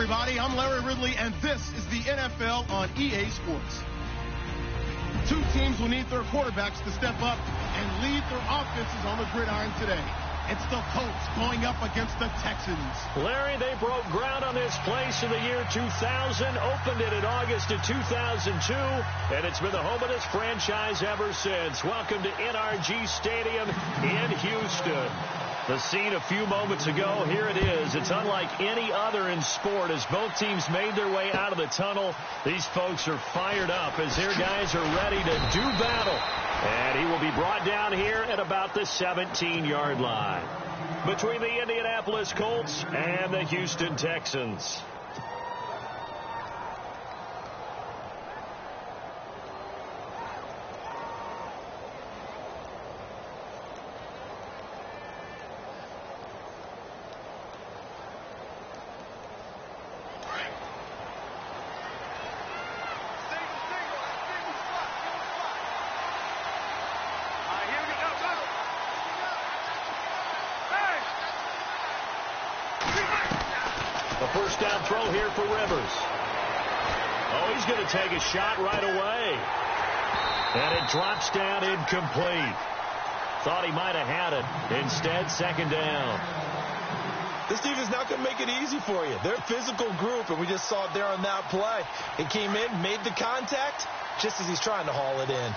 everybody. I'm Larry Ridley, and this is the NFL on EA Sports. Two teams will need their quarterbacks to step up and lead their offenses on the gridiron today. It's the Colts going up against the Texans. Larry, they broke ground on this place in the year 2000, opened it in August of 2002, and it's been the home of this franchise ever since. Welcome to NRG Stadium in Houston. The scene a few moments ago, here it is. It's unlike any other in sport as both teams made their way out of the tunnel. These folks are fired up as their guys are ready to do battle. And he will be brought down here at about the 17-yard line between the Indianapolis Colts and the Houston Texans. First down throw here for Rivers. Oh, he's going to take a shot right away. And it drops down incomplete. Thought he might have had it. Instead, second down. This team is not going to make it easy for you. They're a physical group, and we just saw it there on that play. It came in, made the contact, just as he's trying to haul it in.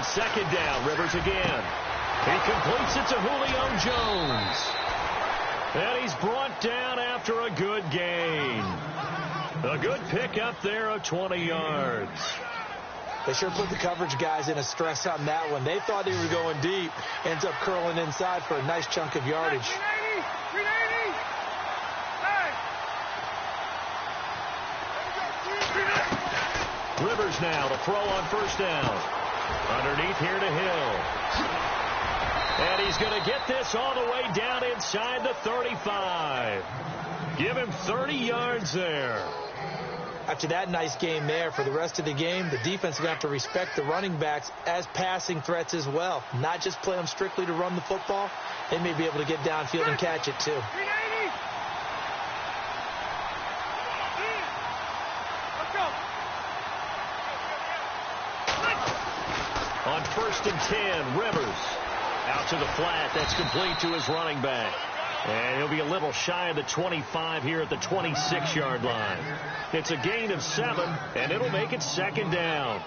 Second down, Rivers again. He completes it to Julio Jones. And he's brought down after a good gain. A good pickup there of 20 yards. They sure put the coverage guys in a stress on that one. They thought they were going deep. Ends up curling inside for a nice chunk of yardage. Rivers now to throw on first down. Underneath here to Hill. And he's going to get this all the way down inside the 35. Give him 30 yards there. After that nice game there, for the rest of the game, the defense is going to have to respect the running backs as passing threats as well. Not just play them strictly to run the football. They may be able to get downfield and catch it too. On first and 10, Rivers out to the flat. That's complete to his running back. And he'll be a little shy of the 25 here at the 26-yard line. It's a gain of 7, and it'll make it second down.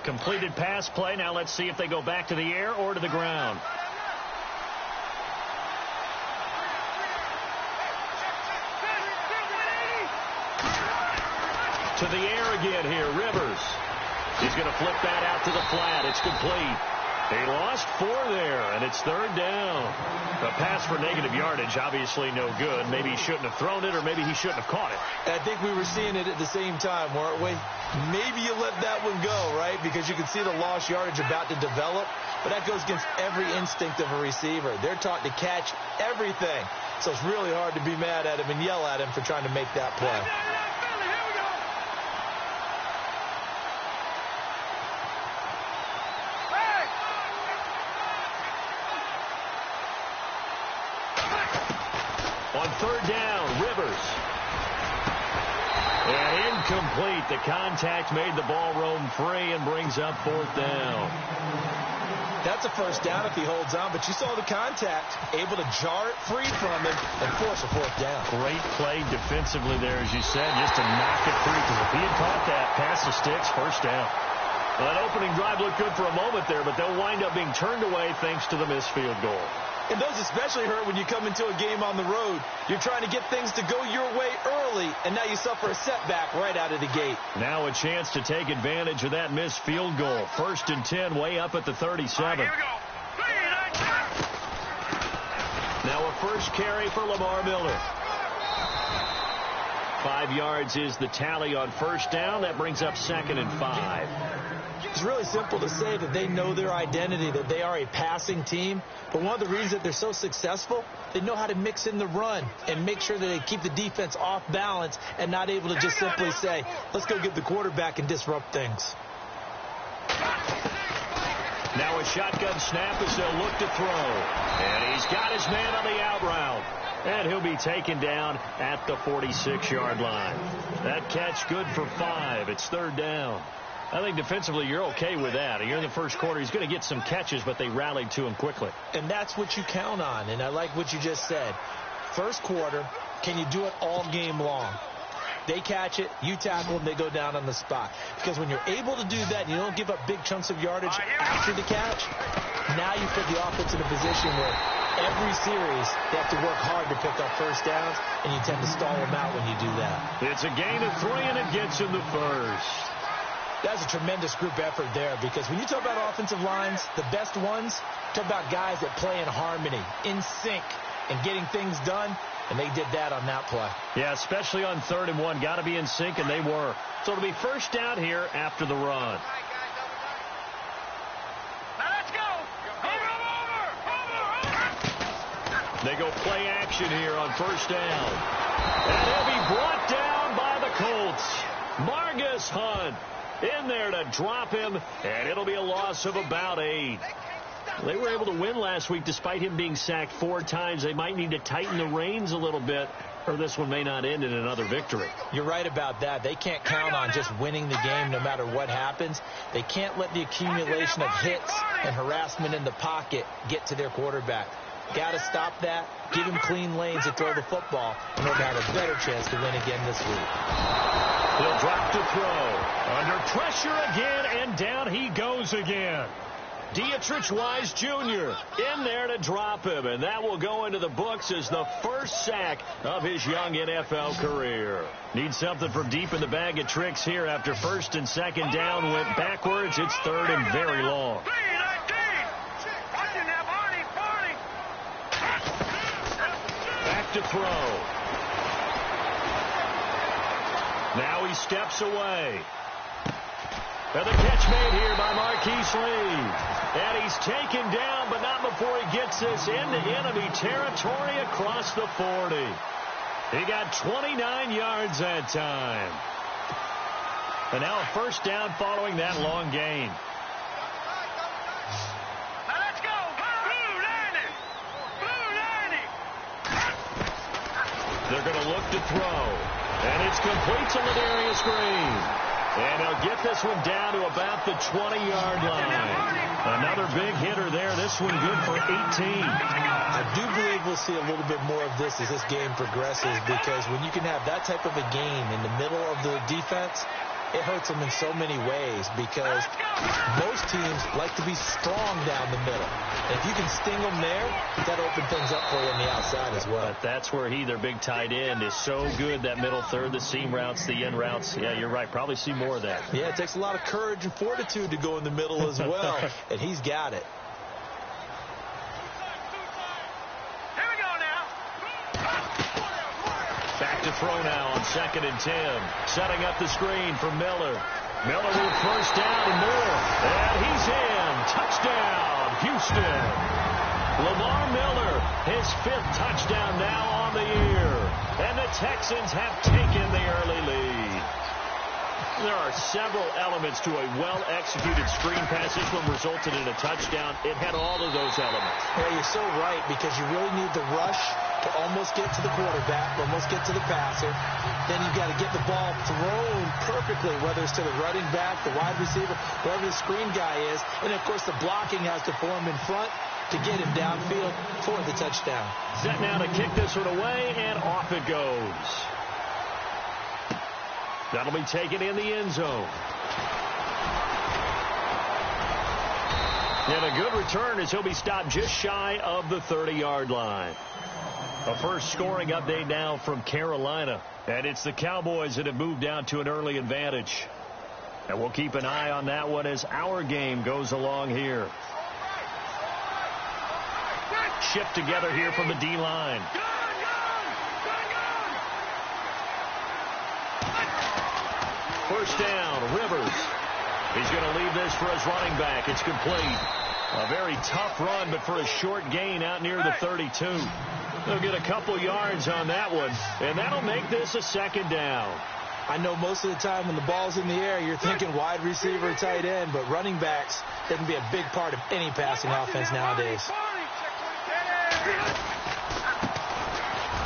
Completed pass play. Now let's see if they go back to the air or to the ground. To the air again here, Rivers. He's going to flip that out to the flat. It's complete. He lost 4 there, and it's third down. A pass for negative yardage, obviously no good. Maybe he shouldn't have thrown it, or maybe he shouldn't have caught it. I think we were seeing it at the same time, weren't we? Maybe you let that one go, right? Because you can see the lost yardage about to develop. But that goes against every instinct of a receiver. They're taught to catch everything. So it's really hard to be mad at him and yell at him for trying to make that play. On third down, Rivers. And incomplete. The contact made the ball roam free and brings up fourth down. That's a first down if he holds on, but you saw the contact, able to jar it free from him and force a fourth down. Great play defensively there, as you said, just to knock it free, because if he had caught that, pass the sticks, first down. Well, that opening drive looked good for a moment there, but they'll wind up being turned away thanks to the missed field goal. And those especially hurt when you come into a game on the road. You're trying to get things to go your way early, and now you suffer a setback right out of the gate. Now a chance to take advantage of that missed field goal. First and 10, way up at the 37. Right, here we go. Now a first carry for Lamar Miller. 5 yards is the tally on first down. That brings up 2nd and 5. It's really simple to say that they know their identity, that they are a passing team. But one of the reasons that they're so successful, they know how to mix in the run and make sure that they keep the defense off balance and not able to just simply say, let's go get the quarterback and disrupt things. Now a shotgun snap as they'll look to throw. And he's got his man on the out route. And he'll be taken down at the 46-yard line. That catch good for 5. It's 3rd down. I think defensively you're okay with that. You're in the first quarter. He's going to get some catches, but they rallied to him quickly. And that's what you count on. And I like what you just said. First quarter, can you do it all game long? They catch it, you tackle them, they go down on the spot. Because when you're able to do that and you don't give up big chunks of yardage after the catch, now you put the offense in a position where every series they have to work hard to pick up first downs, and you tend to stall them out when you do that. It's a gain of 3, and it gets in the first. That's a tremendous group effort there, because when you talk about offensive lines, the best ones, talk about guys that play in harmony, in sync, and getting things done, and they did that on that play. Yeah, especially on 3rd and 1. Got to be in sync, and they were. So it'll be first down here after the run. Now let's go. Over. They go play action here on first down. And he'll be brought down by the Colts. Margus Hunt in there to drop him, and it'll be a loss of about 8. They were able to win last week despite him being sacked 4 times. They might need to tighten the reins a little bit, or this one may not end in another victory. You're right about that. They can't count on just winning the game no matter what happens. They can't let the accumulation of hits and harassment in the pocket get to their quarterback. Got to stop that, give him clean lanes to throw the football in order to have a better chance to win again this week. He'll drop to throw. Under pressure again, and down he goes again. Dietrich Wise Jr. in there to drop him, and that will go into the books as the first sack of his young NFL career. Needs something from deep in the bag of tricks here after 1st and 2nd down went backwards. It's 3rd and very long. Back to throw. Now he steps away. And the catch made here by Marquise Lee. And he's taken down, but not before he gets this into enemy territory across the 40. He got 29 yards that time. And now a first down following that long gain. Now let's go. Blue 90. Blue 90. They're going to look to throw. And it's complete to Ladarius Green. And he'll get this one down to about the 20-yard line. Another big hitter there. This one good for 18. I do believe we'll see a little bit more of this as this game progresses, because when you can have that type of a game in the middle of the defense, it hurts them in so many ways, because most teams like to be strong down the middle. And if you can sting them there, that opens things up for you on the outside as well. But that's where their big tight end, is so good, that middle third, the seam routes, the end routes. Yeah, you're right. Probably see more of that. Yeah, it takes a lot of courage and fortitude to go in the middle as well, and he's got it. Here we go now. Back to throw now on 2nd and 10. Setting up the screen for Miller. Miller with first down and more. And he's in. Touchdown, Houston. Lamar Miller, his 5th touchdown now on the year. And the Texans have taken the early lead. There are several elements to a well-executed screen pass. This one resulted in a touchdown. It had all of those elements. Yeah, you're so right, because you really need the rush to almost get to the quarterback, almost get to the passer. Then you've got to get the ball thrown perfectly, whether it's to the running back, the wide receiver, whoever the screen guy is. And, of course, the blocking has to form in front to get him downfield for the touchdown. Set now to kick this one away, and off it goes. That'll be taken in the end zone. And a good return as he'll be stopped just shy of the 30-yard line. A first scoring update now from Carolina. And it's the Cowboys that have moved down to an early advantage. And we'll keep an eye on that one as our game goes along here. Shift together here from the D-line. first down. Rivers. He's going to leave this for his running back. It's complete. A very tough run, but for a short gain out near the 32. They'll get a couple yards on that one, and that'll make this a second down. I know most of the time when the ball's in the air, you're thinking wide receiver, tight end, but running backs, they can be a big part of any passing offense nowadays.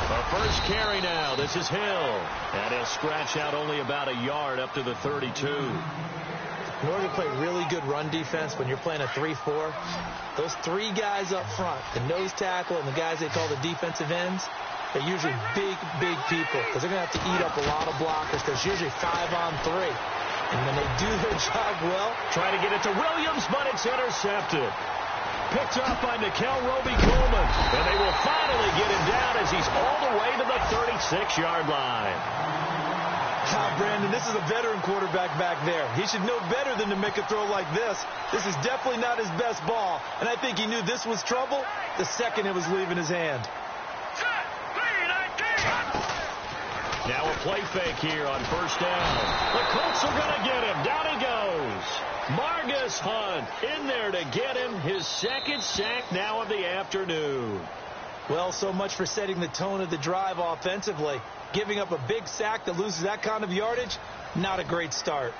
The first carry now. This is Hill. And he'll scratch out only about a yard up to the 32. In order to play really good run defense when you're playing a 3-4, those three guys up front, the nose tackle and the guys they call the defensive ends, they're usually big people because they're going to have to eat up a lot of blockers. There's usually 5-on-3. And when they do their job well, try to get it to Williams, but it's intercepted. Picked up by Nickel Roby-Coleman. And they will finally get him down as he's all the way to the 36-yard line. Brandon, this is a veteran quarterback back there. He should know better than to make a throw like this. This is definitely not his best ball, and I think he knew this was trouble the second it was leaving his hand. Now a play fake here on first down. The Colts are going to get him. Down he goes. Margus Hunt in there to get him. His second sack now of the afternoon. Well, so much for setting the tone of the drive offensively. Giving up a big sack that loses that kind of yardage, not a great start.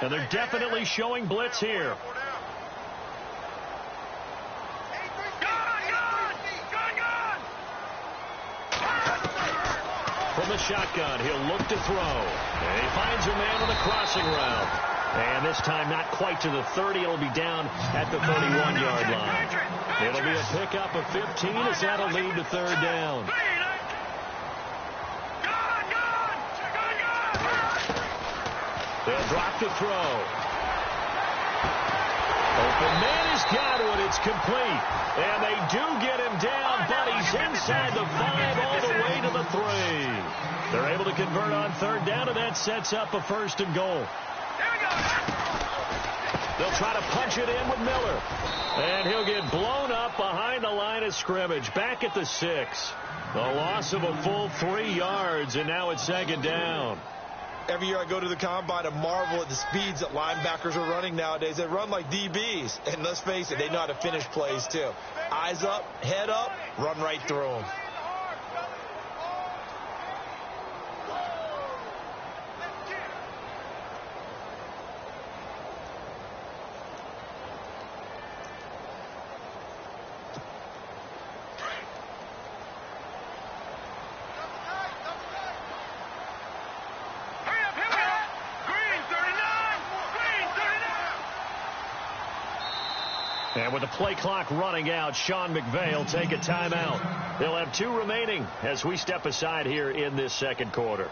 And they're definitely showing blitz here. From the shotgun, he'll look to throw. And he finds a man on the crossing route. And this time not quite to the 30. It'll be down at the 31-yard line. It'll be a pickup of 15 as that'll lead to third down. They'll drop the throw. Open man has got it. It's complete. And they do get him down, but he's inside the 5 all the way to the 3. They're able to convert on third down, and that sets up a first and goal. They'll try to punch it in with Miller. And he'll get blown up behind the line of scrimmage. Back at the 6. The loss of a full 3 yards, and now it's second down. Every year I go to the combine and marvel at the speeds that linebackers are running nowadays. They run like DBs. And let's face it, they know how to finish plays too. Eyes up, head up, run right through them. And with the play clock running out, Sean McVay will take a timeout. They'll have 2 remaining as we step aside here in this second quarter.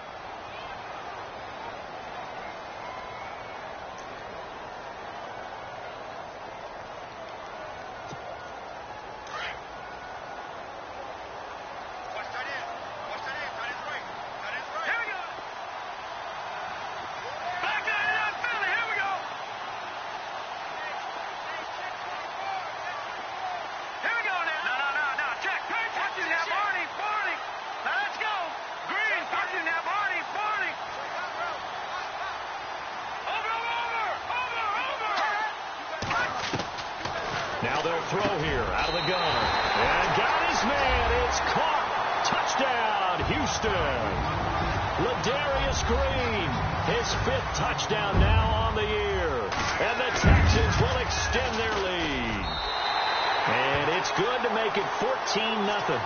Now they'll throw here out of the gun. And got his man. It's caught. Touchdown, Houston. Ladarius Green, his 5th touchdown now on the year. And the Texans will extend their lead. And it's good to make it 14-0.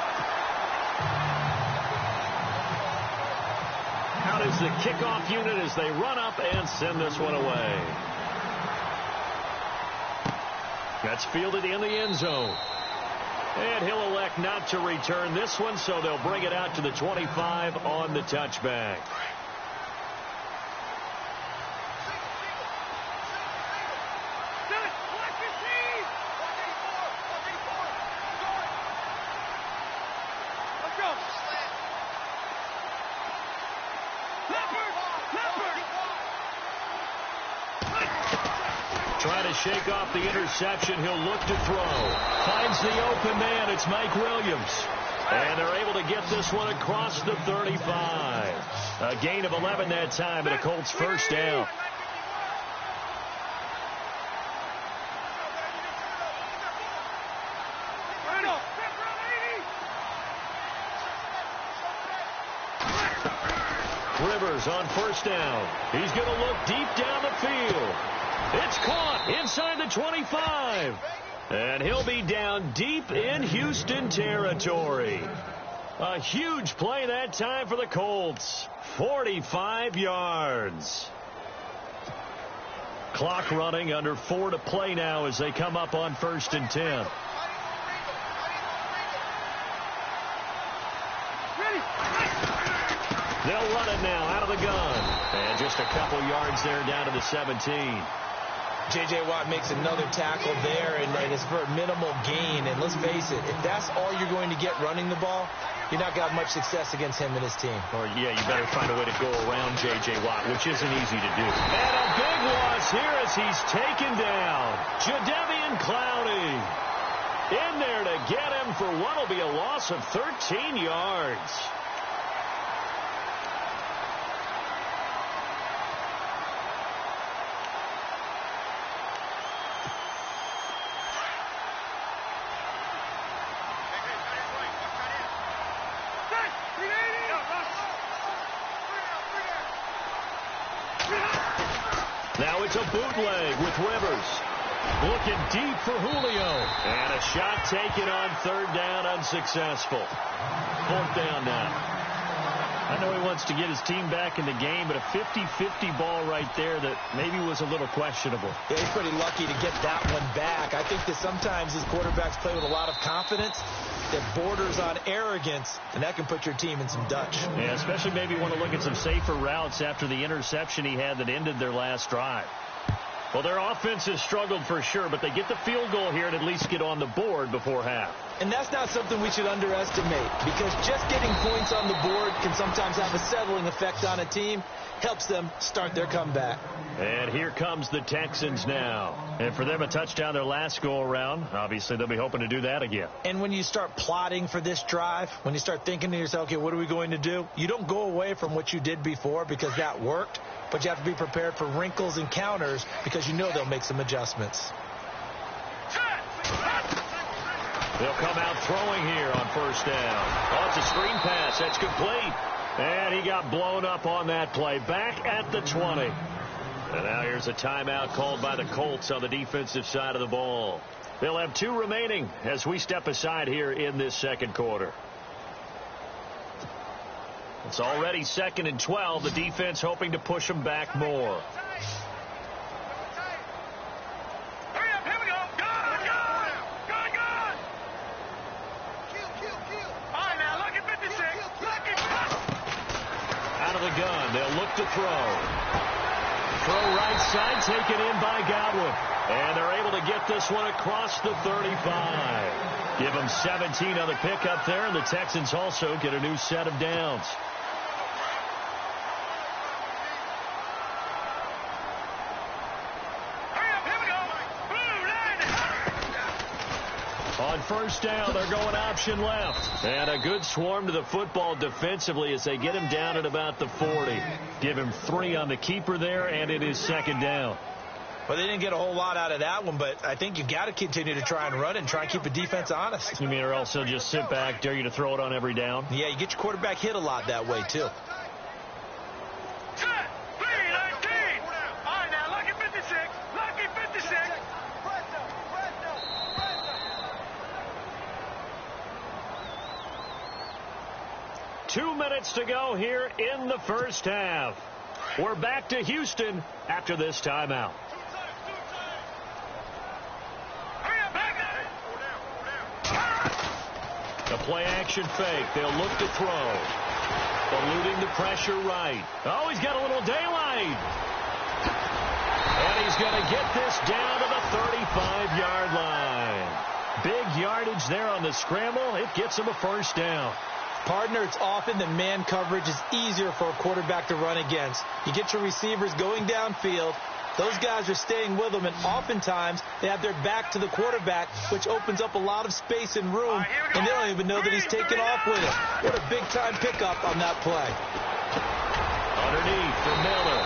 Out is the kickoff unit as they run up and send this one away. That's fielded in the end zone. And he'll elect not to return this one, so they'll bring it out to the 25 on the touchback. Trying to shake off the interception. He'll look to throw. Finds the open man. It's Mike Williams. And they're able to get this one across the 35. A gain of 11 that time, and a Colts first down. Rivers on first down. He's going to look deep down the field. It's caught inside the 25. And he'll be down deep in Houston territory. A huge play that time for the Colts. 45 yards. Clock running, under 4 to play now as they come up on 1st and 10. They'll run it now out of the gun. And just a couple yards there down to the 17. J.J. Watt makes another tackle there, and it's for a minimal gain. And let's face it, if that's all you're going to get running the ball, you're not going to have much success against him and his team. Or, yeah, you better find a way to go around J.J. Watt, which isn't easy to do. And a big loss here as he's taken down. Jadeveon Clowney in there to get him for what will be a loss of 13 yards. Now it's a bootleg with Rivers. Looking deep for Julio. And a shot taken on 3rd down, unsuccessful. 4th down now. I know he wants to get his team back in the game, but a 50-50 ball right there that maybe was a little questionable. Yeah, he's pretty lucky to get that one back. I think that sometimes these quarterbacks play with a lot of confidence that borders on arrogance, and that can put your team in some Dutch. Yeah, especially maybe want to look at some safer routes after the interception he had that ended their last drive. Well, their offense has struggled for sure, but they get the field goal here and at least get on the board before half. And that's not something we should underestimate, because just getting points on the board can sometimes have a settling effect on a team. Helps them start their comeback. And here comes the Texans now. And for them, a touchdown their last go-around. Obviously, they'll be hoping to do that again. And when you start plotting for this drive, when you start thinking to yourself, okay, what are we going to do? You don't go away from what you did before because that worked, but you have to be prepared for wrinkles and counters because you know they'll make some adjustments. They'll come out throwing here on 1st down. Oh, it's a screen pass. That's complete. And he got blown up on that play. Back at the 20. And now here's a timeout called by the Colts on the defensive side of the ball. They'll have 2 remaining as we step aside here in this 2nd quarter. It's already 2nd and 12. The defense hoping to push them back more. Gun. They'll look to throw. Throw right side, taken in by Godwin. And they're able to get this one across the 35. Give them 17 on the pickup there, and the Texans also get a new set of downs. On 1st down, they're going option left. And a good swarm to the football defensively as they get him down at about the 40. Give him 3 on the keeper there, and it is 2nd down. Well, they didn't get a whole lot out of that one, but I think you've got to continue to try and run and try and keep the defense honest. You mean or else they'll just sit back, dare you to throw it on every down? Yeah, you get your quarterback hit a lot that way, too. Two minutes to go here in the 1st half. We're back to Houston after this timeout. The play action fake. They'll look to throw. Eluding the pressure right. Oh, he's got a little daylight. And he's going to get this down to the 35-yard line. Big yardage there on the scramble. It gets him a 1st down. Partner, it's often that man coverage is easier for a quarterback to run against. You get your receivers going downfield. Those guys are staying with them, and oftentimes they have their back to the quarterback, which opens up a lot of space and room, and they don't even know that he's taking off with it. What a big-time pickup on that play. Underneath for Miller.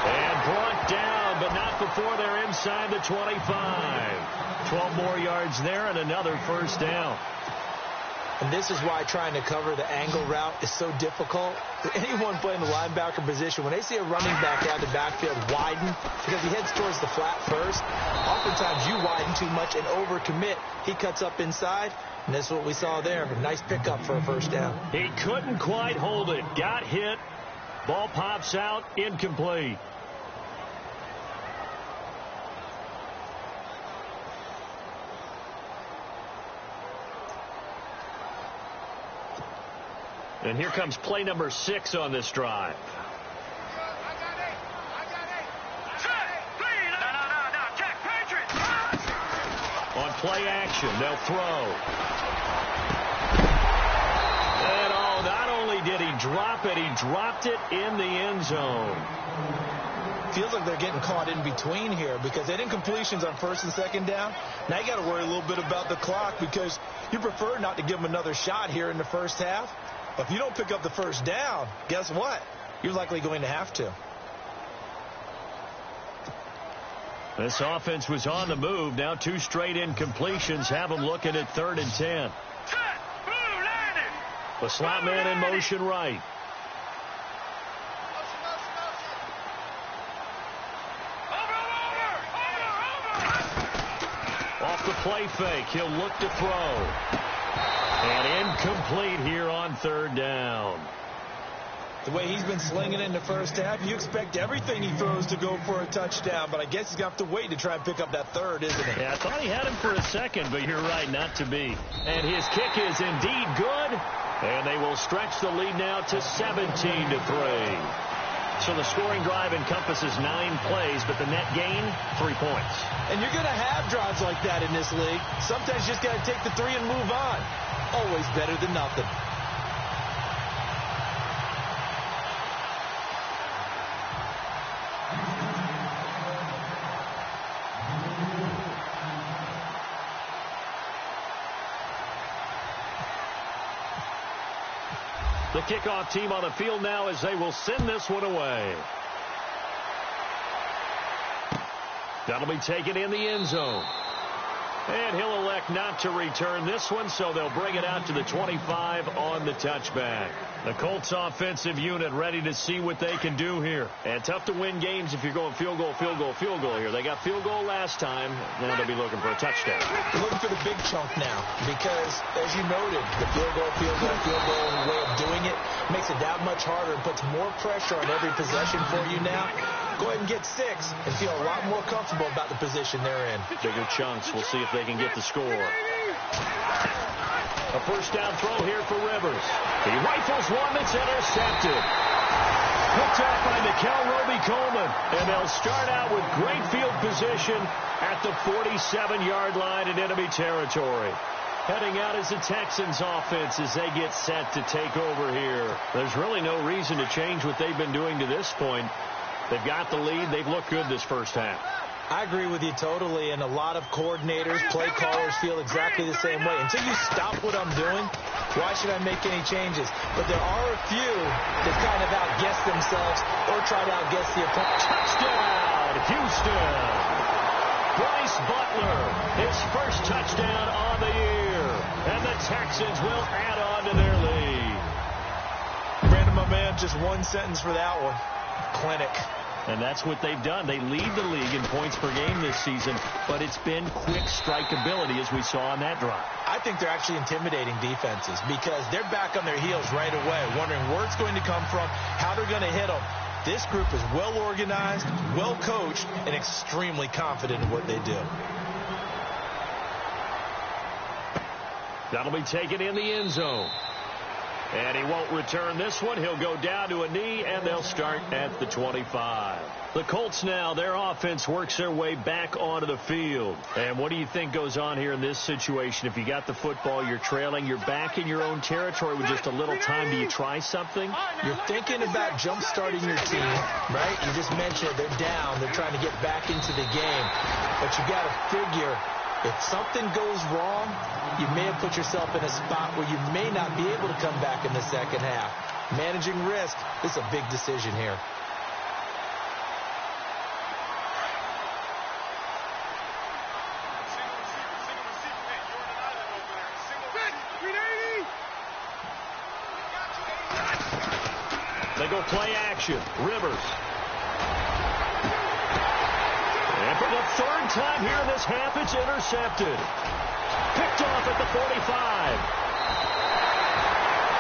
And brought down, but not before they're inside the 25. 12 more yards there and another first down. And this is why trying to cover the angle route is so difficult. For anyone playing the linebacker position, when they see a running back out of the backfield widen, because he heads towards the flat first, oftentimes you widen too much and overcommit. He cuts up inside, and that's what we saw there. A nice pickup for a first down. He couldn't quite hold it. Got hit. Ball pops out. Incomplete. And here comes play number 6 on this drive. On play action, they'll throw. And not only did he drop it, he dropped it in the end zone. Feels like they're getting caught in between here because they didn't completions on first and second down. Now you got to worry a little bit about the clock because you prefer not to give them another shot here in the first half. But if you don't pick up the first down, guess what? You're likely going to have to. This offense was on the move. Now 2 straight incompletions have them looking at 3rd and 10. The slot man in motion right. Off the play fake. He'll look to throw. And incomplete here on 3rd down. The way he's been slinging it in the first half, you expect everything he throws to go for a touchdown, but I guess he's got to wait to try and pick up that 3rd, isn't he? Yeah, I thought he had him for a second, but you're right, not to be. And his kick is indeed good, and they will stretch the lead now to 17-3. So the scoring drive encompasses 9 plays, but the net gain, 3 points. And you're going to have drives like that in this league. Sometimes you just got to take the 3 and move on. Always better than nothing. The kickoff team on the field now as they will send this one away. That'll be taken in the end zone. And he'll elect not to return this one, so they'll bring it out to the 25 on the touchback. The Colts offensive unit ready to see what they can do here. And tough to win games if you're going field goal here. They got field goal last time. Now they'll be looking for a touchdown. They're looking for the big chunk now because, as you noted, the field goal way of doing it makes it that much harder and puts more pressure on every possession for you now. Go ahead and get 6 and feel a lot more comfortable about the position they're in. Bigger chunks. We'll see if they can get the score. A first down throw here for Rivers. He rifles one that's intercepted. Picked up by Mikel Roby-Coleman. And they'll start out with great field position at the 47-yard line in enemy territory. Heading out is the Texans offense as they get set to take over here. There's really no reason to change what they've been doing to this point. They've got the lead. They've looked good this first half. I agree with you totally, and a lot of coordinators, play callers feel exactly the same way. Until you stop what I'm doing, why should I make any changes? But there are a few that kind of outguess themselves or try to outguess the opponent. Touchdown, Houston. Bryce Butler, his first touchdown on the year. And the Texans will add on to their lead. Brandon, my man, just one sentence for that one. Clinic. And that's what they've done. They lead the league in points per game this season, but it's been quick strikeability as we saw on that drive. I think they're actually intimidating defenses because they're back on their heels right away, wondering where it's going to come from, how they're going to hit them. This group is well organized, well coached, and extremely confident in what they do. That'll be taken in the end zone. And he won't return this one. He'll go down to a knee, and they'll start at the 25. The Colts now, their offense works their way back onto the field. And what do you think goes on here in this situation? If you got the football, you're trailing, you're back in your own territory with just a little time. Do you try something? You're thinking about jump-starting your team, right? You just mentioned they're down. They're trying to get back into the game. But you got to figure, if something goes wrong, you may have put yourself in a spot where you may not be able to come back in the second half. Managing risk is a big decision here. They go play action. Rivers. And for the third time here in this half, it's intercepted. Picked off at the 45.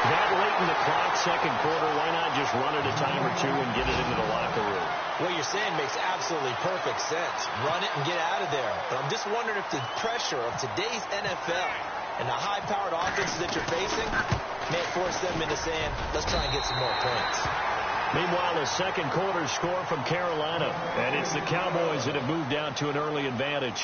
That late in the clock, second quarter, why not just run it a time or two and get it into the locker room? What you're saying makes absolutely perfect sense. Run it and get out of there. But I'm just wondering if the pressure of today's NFL and the high-powered offenses that you're facing may force them into saying, let's try and get some more points. Meanwhile, the second quarter score from Carolina, and it's the Cowboys that have moved out to an early advantage.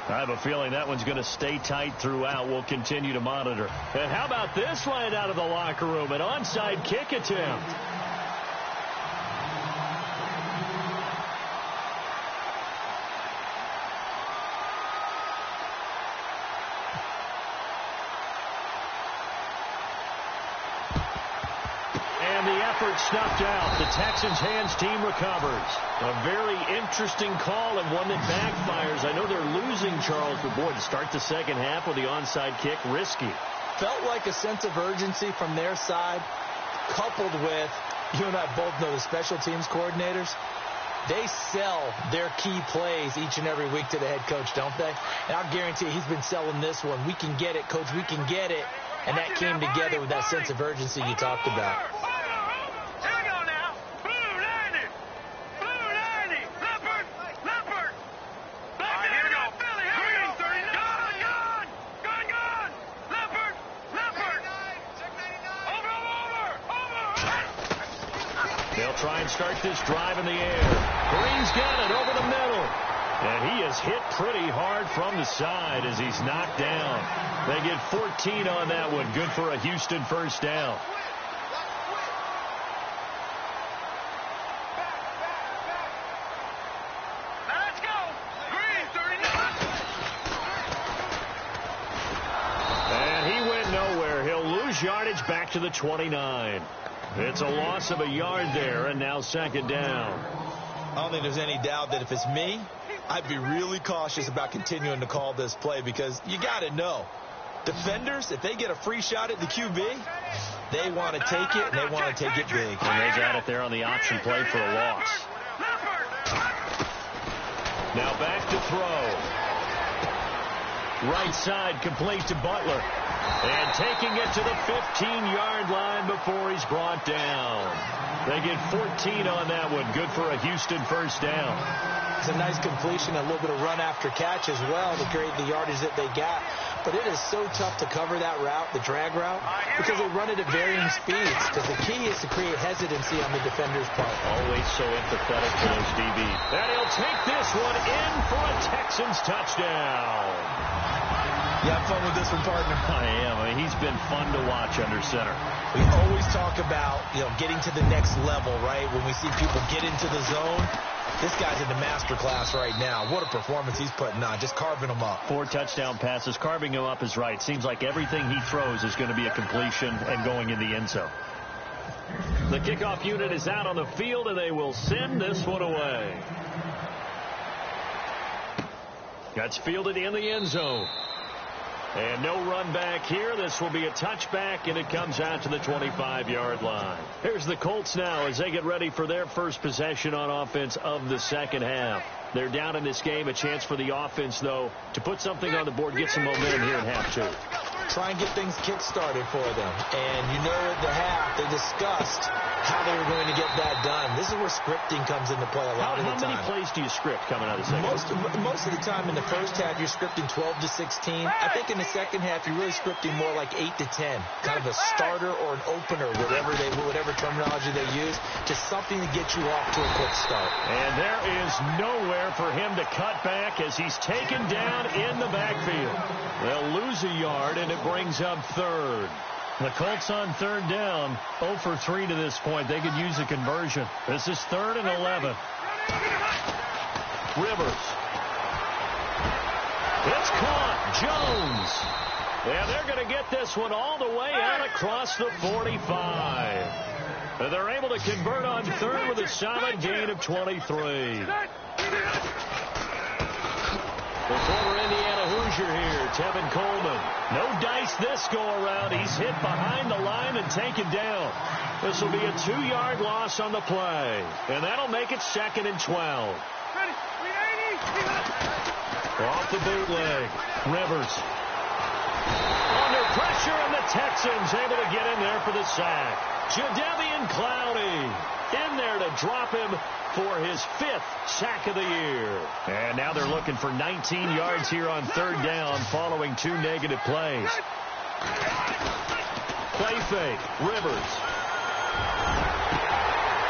I have a feeling that one's going to stay tight throughout. We'll continue to monitor. And how about this line out of the locker room? An onside kick attempt. Snuffed out. The Texans' hands team recovers. A very interesting call and one that backfires. I know they're losing, Charles, but boy, to start the second half with the onside kick, risky. Felt like a sense of urgency from their side, coupled with, you and I both know the special teams coordinators, they sell their key plays each and every week to the head coach, don't they? And I'll guarantee you he's been selling this one. We can get it, coach, we can get it. And that came together with that sense of urgency you talked about. Try and start this drive in the air. Green's got it over the middle. And he is hit pretty hard from the side as he's knocked down. They get 14 on that one. Good for a Houston first down. Let's go. Green, 39. And he went nowhere. He'll lose yardage back to the 29. It's a loss of a yard there, and now second down. I don't think there's any doubt that if it's me, I'd be really cautious about continuing to call this play because you got to know, defenders, if they get a free shot at the QB, they want to take it, and they want to take it big. And they got it there on the option play for a loss. Now back to throw. Right side complete to Butler. And taking it to the 15-yard line before he's brought down. They get 14 on that one. Good for a Houston first down. It's a nice completion, a little bit of run after catch as well to create the yardage that they got. But it is so tough to cover that route, the drag route, because they run it at varying speeds. Because the key is to create hesitancy on the defender's part. Always so empathetic to those DBs. And he'll take this one in for a Texans touchdown. You have fun with this one, partner? I am. I mean, he's been fun to watch under center. We always talk about, getting to the next level, right? When we see people get into the zone, this guy's in the master class right now. What a performance he's putting on, just carving them up. 4 touchdown passes. Carving him up is right. Seems like everything he throws is going to be a completion and going in the end zone. The kickoff unit is out on the field, and they will send this one away. That's fielded in the end zone. And no run back here. This will be a touchback, and it comes out to the 25-yard line. Here's the Colts now as they get ready for their first possession on offense of the second half. They're down in this game. A chance for the offense, though, to put something on the board, get some momentum here in half two. try and get things kick-started for them. And you know at the half, they discussed how they were going to get that done. This is where scripting comes into play a lot of the time. How many plays do you script coming out of the second half? Most of the time in the first half, you're scripting 12 to 16. I think in the second half, you're really scripting more like 8 to 10. Kind of a starter or an opener, whatever terminology they use, just something to get you off to a quick start. And there is nowhere for him to cut back as he's taken down in the backfield. They'll lose a yard, and it brings up third. The Colts on third down, 0 for 3 to this point. They could use a conversion. This is 3rd and 11. Rivers. It's caught. Jones. And they're going to get this one all the way out across the 45. And they're able to convert on third with a solid gain of 23. The former Indiana Hoosier here, Tevin Coleman. No dice this go-around. He's hit behind the line and taken down. This will be a 2-yard loss on the play. And that'll make it 2nd and 12. Off the bootleg. Rivers. Under pressure, and the Texans able to get in there for the sack. Jadeveon Clowney in there to drop him for his 5th sack of the year. And now they're looking for 19 yards here on third down following 2 negative plays. Play fake. Rivers.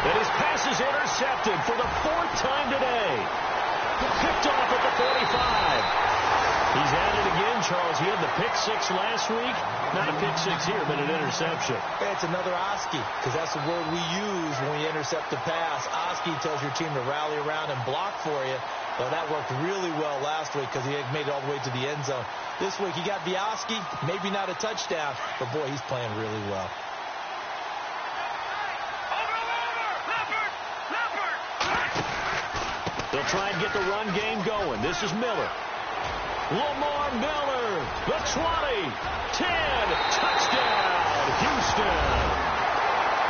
And his pass is intercepted for the 4th time today. Picked off at the 45. He's at it again, Charles. He had the pick 6 last week. Not a pick 6 here, but an interception. It's another Oski, because that's the word we use when we intercept the pass. Oski tells your team to rally around and block for you. Well, that worked really well last week because he had made it all the way to the end zone. This week, he got the Oski, maybe not a touchdown, but boy, he's playing really well. They'll try and get the run game going. This is Miller. Lamar Miller, the 20, 10, touchdown, Houston.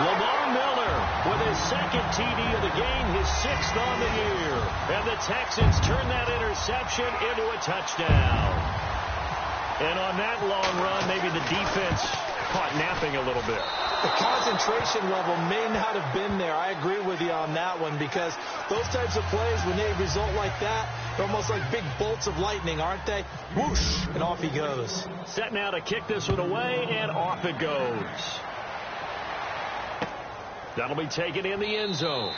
Lamar Miller with his 2nd TD of the game, his 6th on the year. And the Texans turn that interception into a touchdown. And on that long run, maybe the defense caught napping a little bit. The concentration level may not have been there. I agree with you on that one, because those types of plays, when they result like that, they're almost like big bolts of lightning, aren't they? Whoosh, and off he goes. Set now to kick this one away, and off it goes. That'll be taken in the end zone.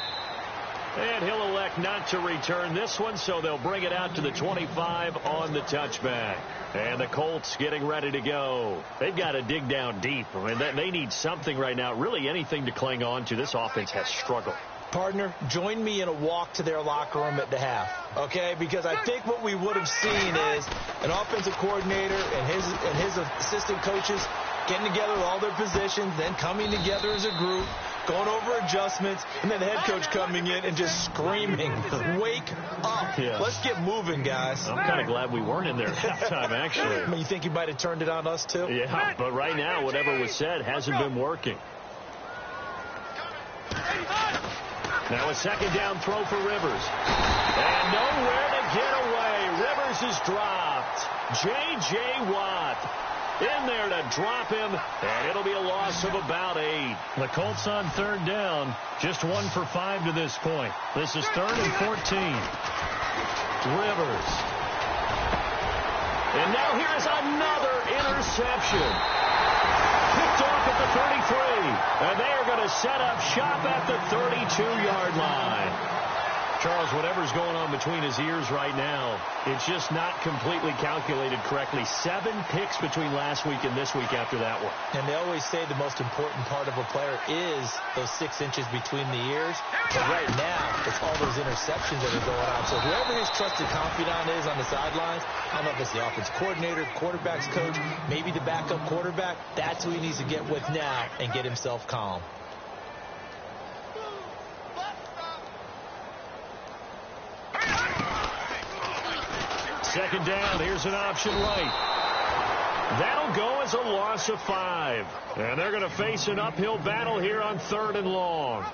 And he'll elect not to return this one, so they'll bring it out to the 25 on the touchback. And the Colts getting ready to go. They've got to dig down deep. I mean, they need something right now, really anything to cling on to. This offense has struggled. Partner, join me in a walk to their locker room at the half, okay? Because I think what we would have seen is an offensive coordinator and his assistant coaches getting together with all their positions, then coming together as a group, going over adjustments, and then the head coach coming in and just screaming, wake up. Yeah. Let's get moving, guys. I'm kind of glad we weren't in there at halftime, actually. I mean, you think you might have turned it on us, too? Yeah, but right now, whatever was said hasn't been working. Now a 2nd down throw for Rivers. And nowhere to get away. Rivers is dropped. J.J. Watt in there to drop him, and it'll be a loss of about 8. The Colts on third down, just 1 for 5 to this point. This is 3rd and 14. Rivers. And now here's another interception. Picked off at the 33, and they are going to set up shop at the 32-yard line. Charles, whatever's going on between his ears right now, it's just not completely calculated correctly. 7 picks between last week and this week after that one. And they always say the most important part of a player is those 6 inches between the ears. But right now, it's all those interceptions that are going on. So whoever his trusted confidant is on the sidelines, I don't know if it's the offense coordinator, quarterback's coach, maybe the backup quarterback, that's who he needs to get with now and get himself calm. Second down, here's an option right. That'll go as a loss of 5. And they're going to face an uphill battle here on 3rd and long.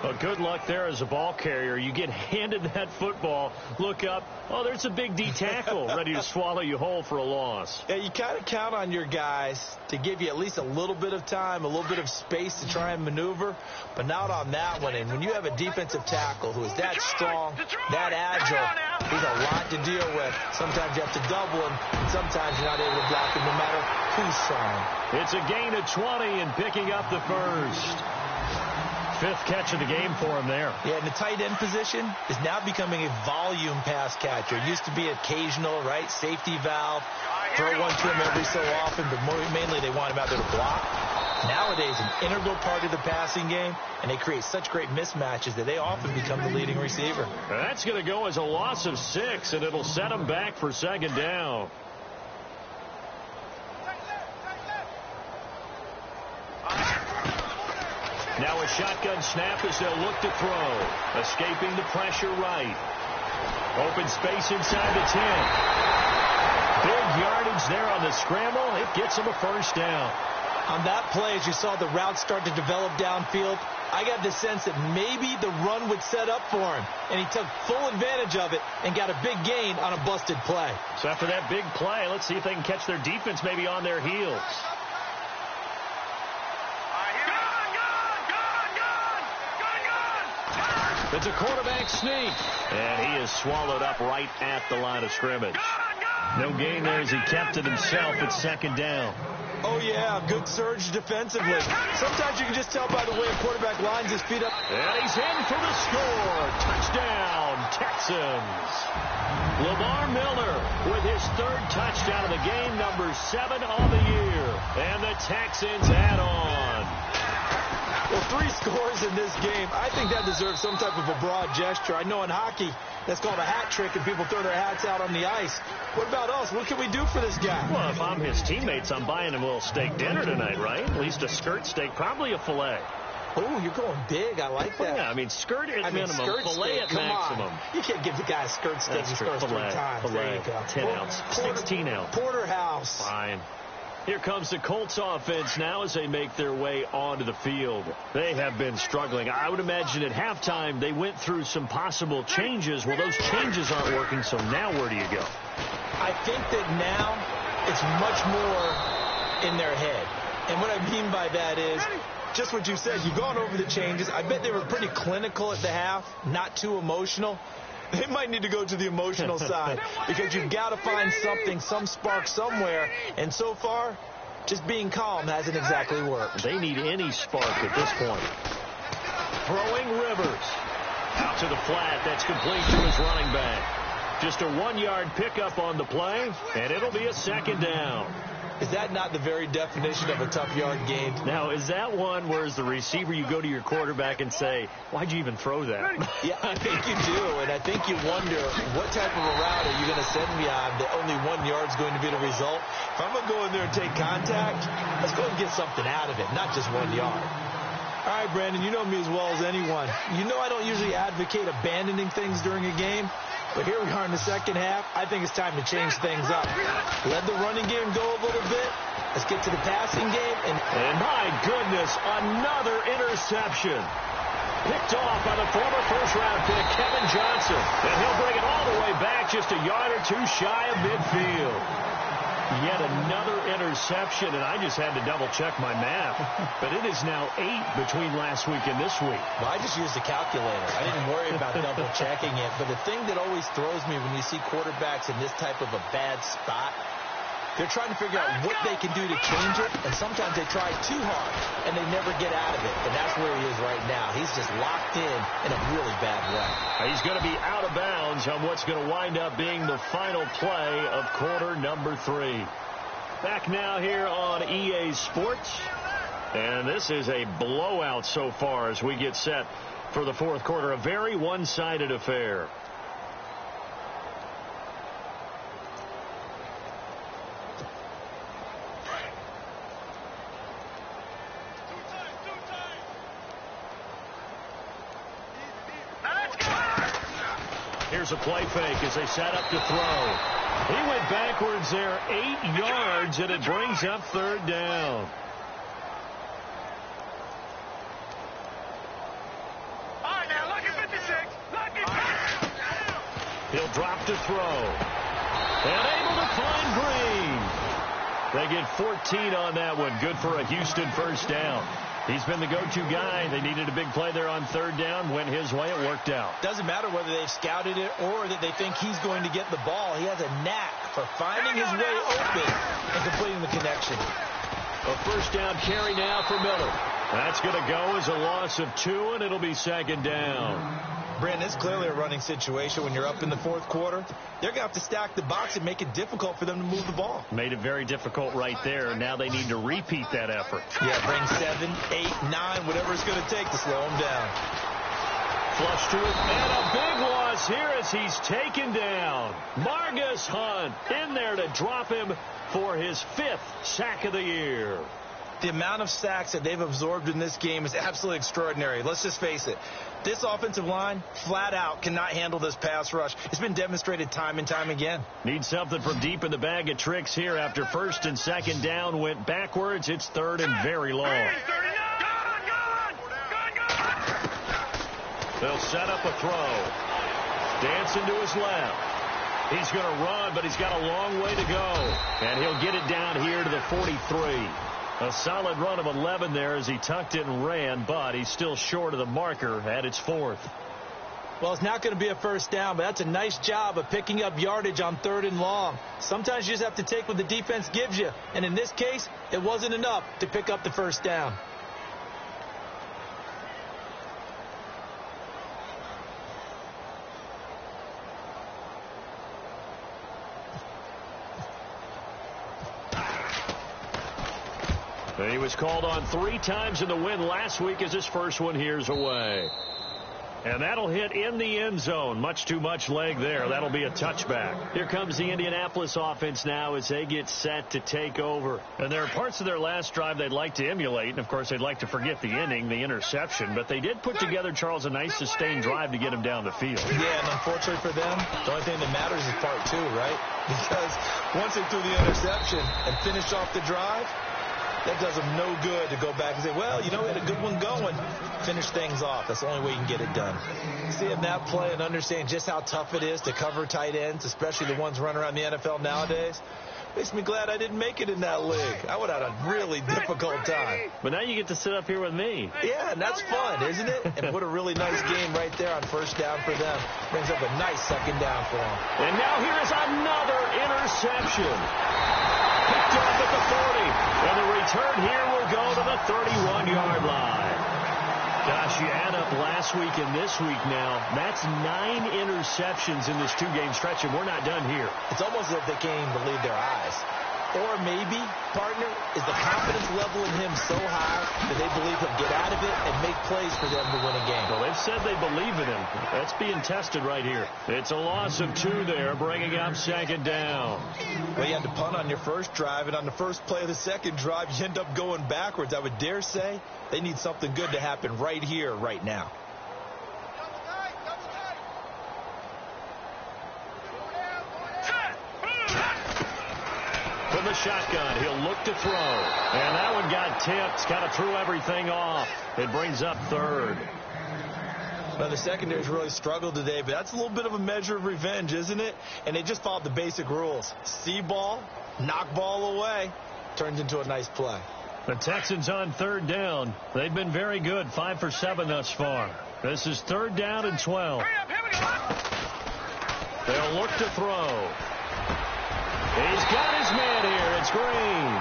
Well, good luck there as a ball carrier. You get handed that football, look up, oh, there's a big D tackle ready to swallow you whole for a loss. Yeah, you kind of count on your guys to give you at least a little bit of time, a little bit of space to try and maneuver, but not on that one. And when you have a defensive tackle who is that strong, that agile, there's a lot to deal with. Sometimes you have to double him, and sometimes you're not able to block him no matter who's trying. It's a gain of 20 and picking up the first. Fifth catch of the game for him there. Yeah, and the tight end position is now becoming a volume pass catcher. It used to be occasional, right? Safety valve. Throw one to him every so often, but mainly they want him out there to block. Nowadays, an integral part of the passing game, and they create such great mismatches that they often become the leading receiver. That's going to go as a loss of 6, and it'll set them back for second down. Now a shotgun snap as they'll look to throw. Escaping the pressure right. Open space inside the 10. Big yardage there on the scramble. It gets him a first down. On that play, as you saw the route start to develop downfield, I got the sense that maybe the run would set up for him. And he took full advantage of it and got a big gain on a busted play. So after that big play, let's see if they can catch their defense maybe on their heels. It's a quarterback sneak, and he is swallowed up right at the line of scrimmage. No gain there as he kept it himself at second down. Oh, yeah, good surge defensively. Sometimes you can just tell by the way a quarterback lines his feet up. And he's in for the score. Touchdown, Texans. Lamar Miller with his third touchdown of the game, number 7 on the year. And the Texans add on. Well, 3 scores in this game. I think that deserves some type of a broad gesture. I know in hockey, that's called a hat trick, and people throw their hats out on the ice. What about us? What can we do for this guy? Well, if I'm his teammates, I'm buying him a little steak dinner tonight, right? At least a skirt steak, probably a filet. Oh, you're going big. I like that. Yeah, I mean, skirt at minimum, filet at maximum. You can't give the guy a skirt steak. He scores 3 times. There you go. 10 ounce, 16 ounce. Porterhouse. Fine. Here comes the Colts offense now as they make their way onto the field. They have been struggling. I would imagine at halftime they went through some possible changes. Well, those changes aren't working, so now where do you go? I think that now it's much more in their head. And what I mean by that is just what you said. You've gone over the changes. I bet they were pretty clinical at the half, not too emotional. They might need to go to the emotional side because you've got to find something, some spark somewhere. And so far, just being calm hasn't exactly worked. They need any spark at this point. Throwing Rivers. Out to the flat. That's complete to his running back. Just a 1-yard pickup on the play, and it'll be a second down. Is that not the very definition of a tough yard gain? Now, is that one where as the receiver you go to your quarterback and say, why'd you even throw that? Yeah, I think you do, and I think you wonder what type of a route are you going to send me on that only 1 yard's going to be the result? If I'm going to go in there and take contact, let's go and get something out of it, not just 1 yard. All right, Brandon, you know me as well as anyone. You know I don't usually advocate abandoning things during a game. But here we are in the second half. I think it's time to change things up. Let the running game go a little bit. Let's get to the passing game. And my goodness, another interception. Picked off by the former first-round pick, Kevin Johnson. And he'll bring it all the way back just a yard or 2 shy of midfield. Yet another interception, and I just had to double-check my math. But it is now 8 between last week and this week. Well, I just used a calculator. I didn't worry about double-checking it. But the thing that always throws me when you see quarterbacks in this type of a bad spot, they're trying to figure out what they can do to change it, and sometimes they try too hard, and they never get out of it. And that's where he is right now. He's just locked in a really bad way. He's going to be out of bounds on what's going to wind up being the final play of quarter number 3. Back now here on EA Sports, and this is a blowout so far as we get set for the fourth quarter. A very one-sided affair. Here's a play fake as they set up to throw. He went backwards there 8 yards, and it brings up third down. He'll drop to throw. And able to find Green. They get 14 on that one. Good for a Houston first down. He's been the go-to guy. They needed a big play there on third down. Went his way. It worked out. Doesn't matter whether they've scouted it or that they think he's going to get the ball. He has a knack for finding his way open and completing the connection. A first down carry now for Miller. That's going to go as a loss of 2, and it'll be second down. Brandon, it's clearly a running situation when you're up in the fourth quarter. They're going to have to stack the box and make it difficult for them to move the ball. Made it very difficult right there. Now they need to repeat that effort. Yeah, bring 7, 8, 9, whatever it's going to take to slow them down. Flush to it, and a big loss here as he's taken down. Margus Hunt in there to drop him for his 5th sack of the year. The amount of sacks that they've absorbed in this game is absolutely extraordinary. Let's just face it. This offensive line, flat out, cannot handle this pass rush. It's been demonstrated time and time again. Need something from deep in the bag of tricks here after first and second down went backwards. It's third and very long. They'll set up a throw. Dancing to his left. He's going to run, but he's got a long way to go. And he'll get it down here to the 43. A solid run of 11 there as he tucked it and ran, but he's still short of the marker at its 4th. Well, it's not going to be a first down, but that's a nice job of picking up yardage on 3rd and long. Sometimes you just have to take what the defense gives you, and in this case, it wasn't enough to pick up the first down. He was called on 3 times in the win last week as his first one here's away. And that'll hit in the end zone. Much too much leg there. That'll be a touchback. Here comes the Indianapolis offense now as they get set to take over. And there are parts of their last drive they'd like to emulate. And, of course, they'd like to forget the inning, the interception. But they did put together, Charles, a nice sustained drive to get him down the field. Yeah, and unfortunately for them, the only thing that matters is part 2, right? Because once they threw the interception and finished off the drive, that does them no good to go back and say, well, you know, we had a good one going. Finish things off. That's the only way you can get it done. Seeing that play and understanding just how tough it is to cover tight ends, especially the ones running around the NFL nowadays, makes me glad I didn't make it in that league. I would have had a really difficult time. But now you get to sit up here with me. Yeah, and that's fun, isn't it? And what a really nice game right there on first down for them. Brings up a nice second down for them. And now here is another interception. Picked off at the 40. And the return here will go to the 31-yard line. Gosh, you add up last week and this week now. That's 9 interceptions in this 2-game stretch, and we're not done here. It's almost as if they can't even believe their eyes. Or maybe, partner, is the confidence level in him so high that they believe he'll get out of it and make plays for them to win a game. Well, they've said they believe in him. That's being tested right here. It's a loss of 2 there, bringing up second down. Well, you had to punt on your first drive, and on the first play of the second drive, you end up going backwards. I would dare say they need something good to happen right here, right now. From the shotgun, he'll look to throw. And that one got tipped. Kind of threw everything off. It brings up 3rd. Well, the secondary's really struggled today, but that's a little bit of a measure of revenge, isn't it? And they just followed the basic rules. See ball, knock ball away. Turns into a nice play. The Texans on 3rd down. They've been very good, 5 for 7 thus far. This is 3rd down and 12. They'll look to throw. He's got his man here. It's Green.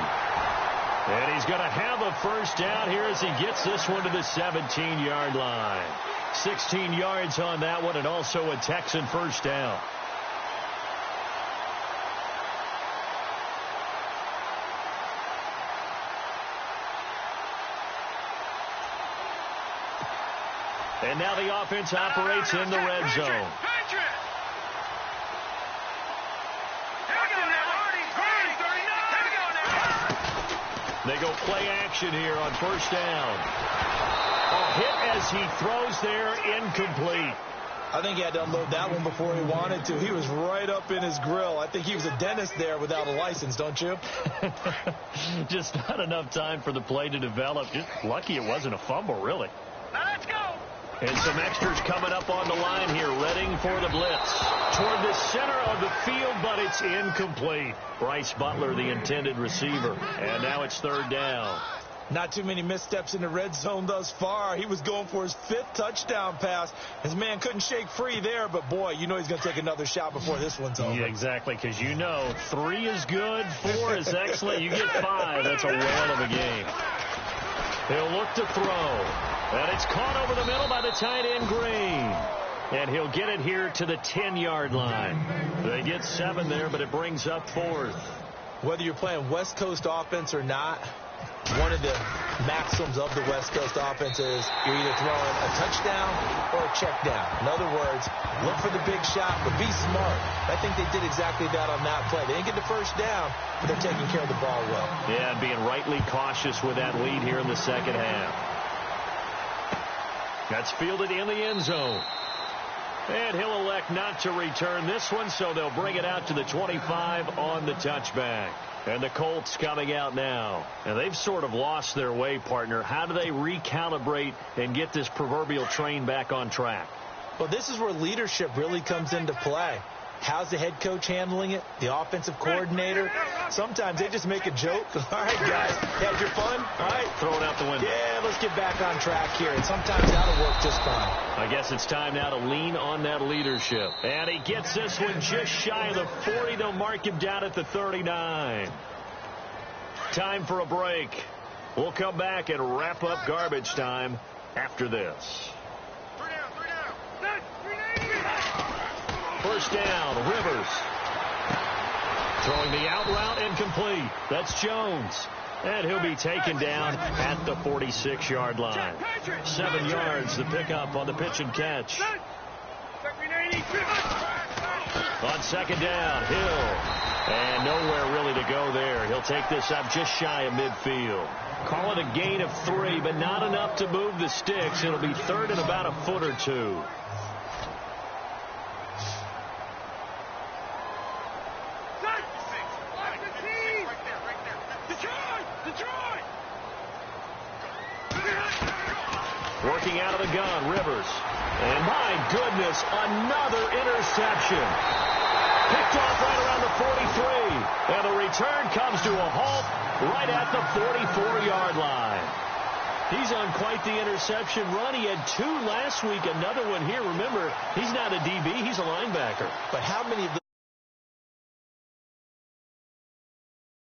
And he's going to have a first down here as he gets this one to the 17-yard line. 16 yards on that one, and also a Texan first down. And now the offense operates in the red zone. They go play action here on first down. A hit as he throws there, incomplete. I think he had to unload that one before he wanted to. He was right up in his grill. I think he was a dentist there without a license, don't you? Just not enough time for the play to develop. Just lucky it wasn't a fumble, really. Now let's go. And some extras coming up on the line here, readying for the blitz. Toward the center of the field, but it's incomplete. Bryce Butler, the intended receiver. And now it's third down. Not too many missteps in the red zone thus far. He was going for his 5th touchdown pass. His man couldn't shake free there, but boy, you know he's going to take another shot before this one's over. Yeah, exactly, because you know 3 is good, 4 is excellent. You get 5, that's a whale of a game. He'll look to throw. And it's caught over the middle by the tight end, Green. And he'll get it here to the 10-yard line. They get 7 there, but it brings up 4th. Whether you're playing West Coast offense or not, one of the maxims of the West Coast offense is you're either throwing a touchdown or a check down. In other words, look for the big shot, but be smart. I think they did exactly that on that play. They didn't get the first down, but they're taking care of the ball well. Yeah, being rightly cautious with that lead here in the second half. That's fielded in the end zone. And he'll elect not to return this one, so they'll bring it out to the 25 on the touchback. And the Colts coming out now. And they've sort of lost their way, partner. How do they recalibrate and get this proverbial train back on track? Well, this is where leadership really comes into play. How's the head coach handling it? The offensive coordinator? Sometimes they just make a joke. All right, guys, had your fun? All right. Throw it out the window. Yeah, let's get back on track here. And sometimes that'll work just fine. I guess it's time now to lean on that leadership. And he gets this one just shy of the 40. They'll mark him down at the 39. Time for a break. We'll come back and wrap up garbage time after this. First down, Rivers. Throwing the out route incomplete. That's Jones. And he'll be taken down at the 46-yard line. 7 yards the pickup on the pitch and catch. On second down, Hill. And nowhere really to go there. He'll take this up just shy of midfield. Call it a gain of 3, but not enough to move the sticks. It'll be third and about a foot or 2. Working out of the gun, Rivers. And my goodness, another interception. Picked off right around the 43. And the return comes to a halt right at the 44-yard line. He's on quite the interception run. He had 2 last week, another one here. Remember, he's not a DB, he's a linebacker. But how many of